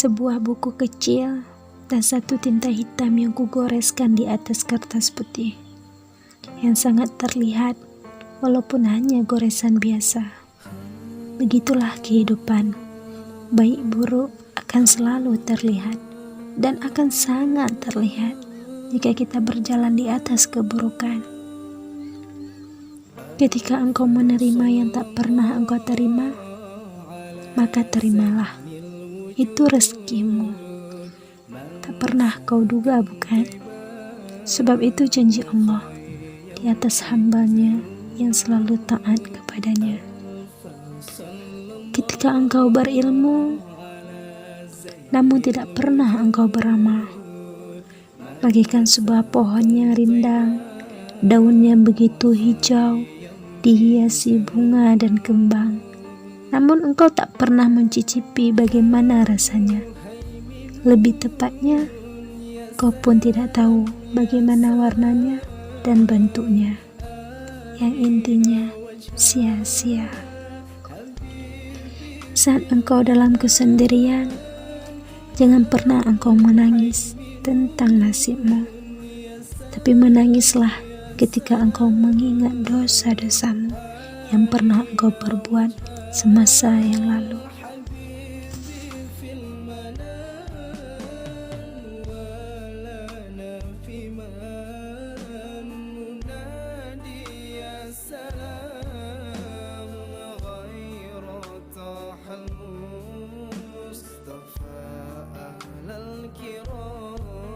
sebuah buku kecil dan satu tinta hitam yang kugoreskan di atas kertas putih yang sangat terlihat walaupun hanya goresan biasa. Begitulah kehidupan, baik buruk akan selalu terlihat dan akan sangat terlihat jika kita berjalan di atas keburukan. Ketika engkau menerima yang tak pernah engkau terima, maka terimalah, itu rezekimu. Tak pernah kau duga, bukan? Sebab itu janji Allah di atas hambanya yang selalu taat kepadanya. Ketika engkau berilmu, namun tidak pernah engkau beramal, bagaikan sebuah pohon yang rindang, daunnya begitu hijau, dihiasi bunga dan kembang, namun engkau tak pernah mencicipi bagaimana rasanya. Lebih tepatnya, kau pun tidak tahu bagaimana warnanya dan bentuknya. Yang intinya sia-sia. Saat engkau dalam kesendirian, jangan pernah engkau menangis tentang nasibmu, tapi menangislah ketika engkau mengingat dosa-dosamu yang pernah engkau perbuat semasa yang lalu.